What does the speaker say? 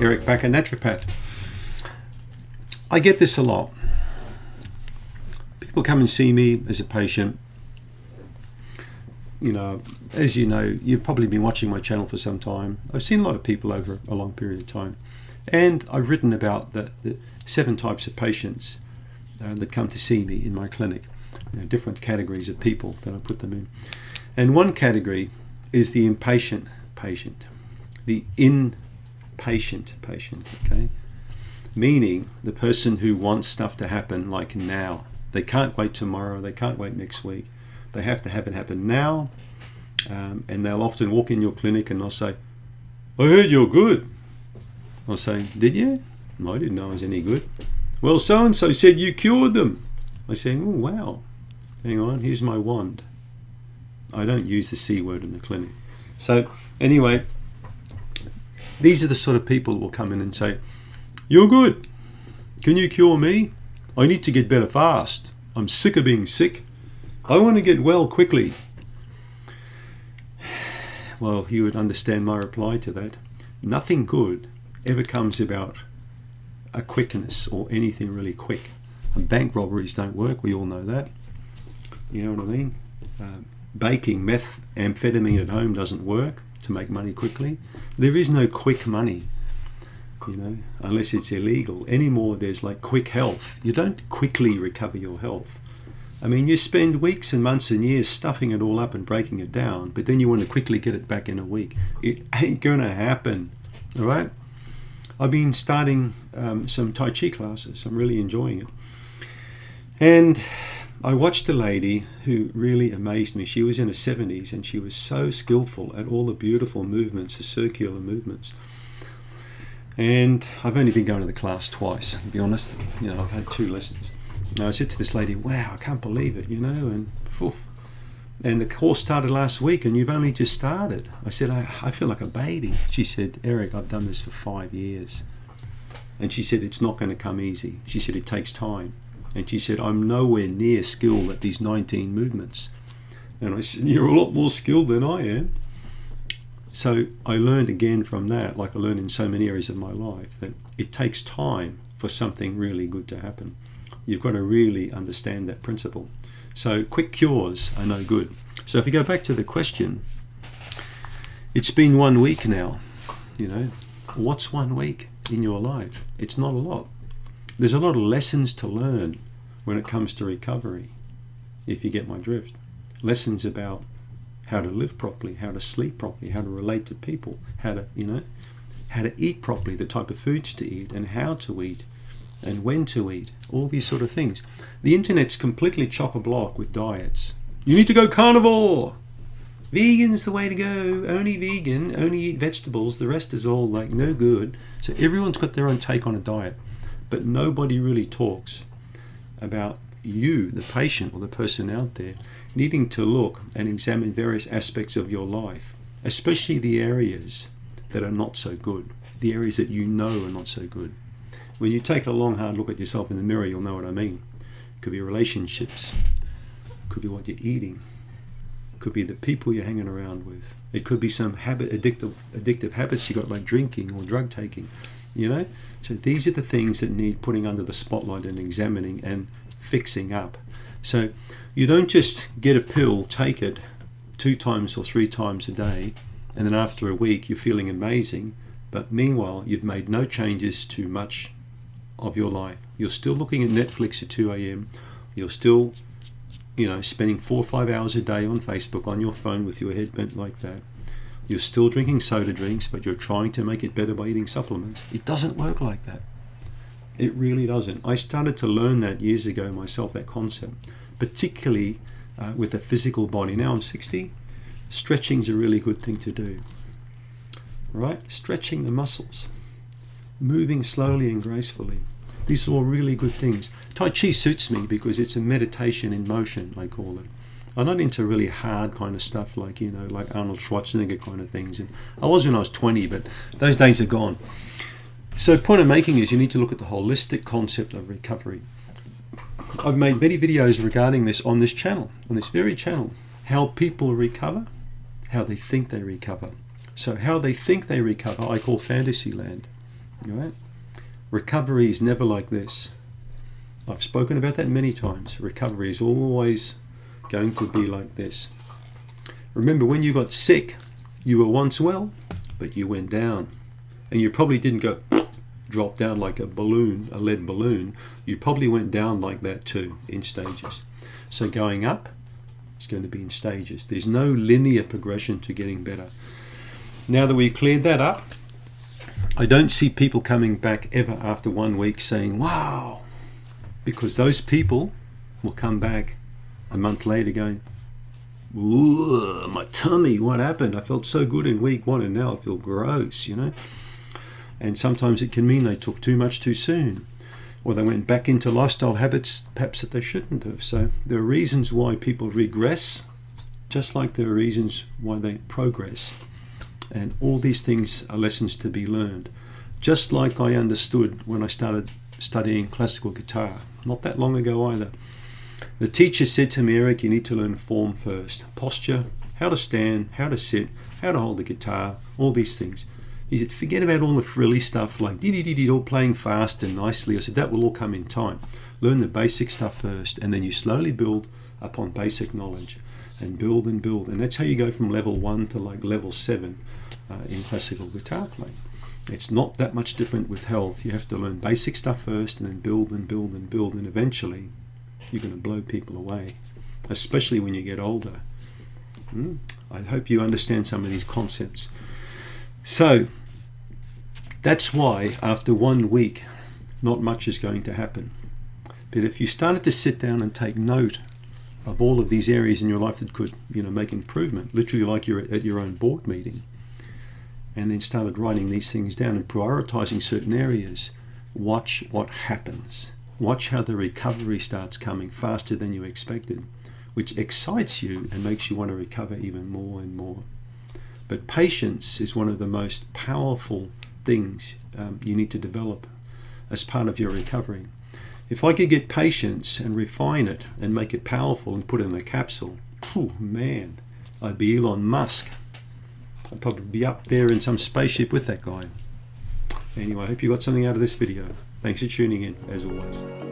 Eric Bakker, naturopath. I get this a lot. People come and see me as a patient. You know, as you know, you've probably been watching my channel for some time. I've seen a lot of people over a long period of time. And I've written about the 7 types of patients that come to see me in my clinic. You know, different categories of people that I put them in. And one category is the impatient patient. The impatient patient, okay? Meaning the person who wants stuff to happen like now. They can't wait tomorrow, they can't wait next week. They have to have it happen now. And they'll often walk in your clinic and they'll say, I heard you're good. I'll say, did you? No, I didn't know I was any good. Well, so-and-so said you cured them. I say, oh, wow. Hang on, here's my wand. I don't use the C word in the clinic. So anyway, these are the sort of people that will come in and say, you're good. Can you cure me? I need to get better fast. I'm sick of being sick. I want to get well quickly. Well, you would understand my reply to that. Nothing good ever comes about a quickness or anything really quick. And bank robberies don't work, we all know that. You know what I mean? Baking methamphetamine at home doesn't work to make money quickly. There is no quick money, you know, unless it's illegal. Anymore, there's like quick health. You don't quickly recover your health. I mean, you spend weeks and months and years stuffing it all up and breaking it down, but then you want to quickly get it back in a week. It ain't going to happen, all right? I've been starting some Tai Chi classes. I'm really enjoying it. And I watched a lady who really amazed me. She was in her 70s and she was so skillful at all the beautiful movements, the circular movements. And I've only been going to the class twice, to be honest. You know, I've had 2 lessons. And I said to this lady, wow, I can't believe it, you know, and the course started last week and you've only just started. I said, I feel like a baby. She said, Eric, I've done this for 5 years. And she said, it's not going to come easy. She said, it takes time. And she said, I'm nowhere near skilled at these 19 movements. And I said, you're a lot more skilled than I am. So I learned again from that, like I learned in so many areas of my life, that it takes time for something really good to happen. You've got to really understand that principle. So quick cures are no good. So if you go back to the question, it's been 1 week now, you know, what's 1 week in your life? It's not a lot. There's a lot of lessons to learn when it comes to recovery, if you get my drift. Lessons about how to live properly, how to sleep properly, how to relate to people, how to, you know, how to eat properly, the type of foods to eat and how to eat and when to eat, all these sort of things. The internet's completely chock-a-block with diets. You need to go carnivore. Vegan's the way to go. Only vegan, only eat vegetables. The rest is all like no good. So everyone's got their own take on a diet. But nobody really talks about you, the patient or the person out there, needing to look and examine various aspects of your life, especially the areas that are not so good, the areas that you know are not so good. When you take a long, hard look at yourself in the mirror, you'll know what I mean. It could be relationships, it could be what you're eating, it could be the people you're hanging around with, it could be some addictive habits you got, like drinking or drug taking, you know. So these are the things that need putting under the spotlight and examining and fixing up. So you don't just get a pill, take it 2 times or 3 times a day, and then after a week you're feeling amazing, but meanwhile you've made no changes to much of your life. You're still looking at Netflix at 2 a.m. You're still, you know, spending 4 or 5 hours a day on Facebook, on your phone with your head bent like that. You're still drinking soda drinks, but you're trying to make it better by eating supplements. It doesn't work like that. It really doesn't. I started to learn that years ago myself, that concept, particularly with the physical body. Now I'm 60. Stretching's a really good thing to do. Right? Stretching the muscles, moving slowly and gracefully. These are all really good things. Tai Chi suits me because it's a meditation in motion, I call it. I'm not into really hard kind of stuff like, you know, like Arnold Schwarzenegger kind of things. And I was when I was 20, but those days are gone. So the point I'm making is you need to look at the holistic concept of recovery. I've made many videos regarding this on this channel, on this very channel, how people recover, how they think they recover. So how they think they recover, I call fantasy land. All right? Recovery is never like this. I've spoken about that many times. Recovery is always going to be like this. Remember, when you got sick, you were once well, but you went down. And you probably didn't go drop down like a balloon, a lead balloon. You probably went down like that too, in stages. So going up is going to be in stages. There's no linear progression to getting better. Now that we've cleared that up, I don't see people coming back ever after 1 week saying, wow, because those people will come back a month later going, ooh, my tummy, what happened? I felt so good in week 1 and now I feel gross, you know. And sometimes it can mean they took too much too soon, or they went back into lifestyle habits perhaps that they shouldn't have. So there are reasons why people regress, just like there are reasons why they progress. And all these things are lessons to be learned. Just like I understood when I started studying classical guitar, not that long ago either. The teacher said to me, Eric, you need to learn form first. Posture, how to stand, how to sit, how to hold the guitar, all these things. He said, forget about all the frilly stuff like dee-dee-dee-dee, all playing fast and nicely. I said, that will all come in time. Learn the basic stuff first, and then you slowly build upon basic knowledge and build and build. And that's how you go from level 1 to like level 7 in classical guitar playing. It's not that much different with health. You have to learn basic stuff first and then build and build and build, and eventually you're going to blow people away, especially when you get older. I hope you understand some of these concepts. So that's why after 1 week, not much is going to happen. But if you started to sit down and take note of all of these areas in your life that could, make improvement, literally like you're at your own board meeting, and then started writing these things down and prioritizing certain areas, watch what happens. Watch how the recovery starts coming faster than you expected, which excites you and makes you want to recover even more and more. But patience is one of the most powerful things you need to develop as part of your recovery. If I could get patience and refine it and make it powerful and put it in a capsule, man, I'd be Elon Musk. I'd probably be up there in some spaceship with that guy. Anyway, I hope you got something out of this video. Thanks for tuning in, as always.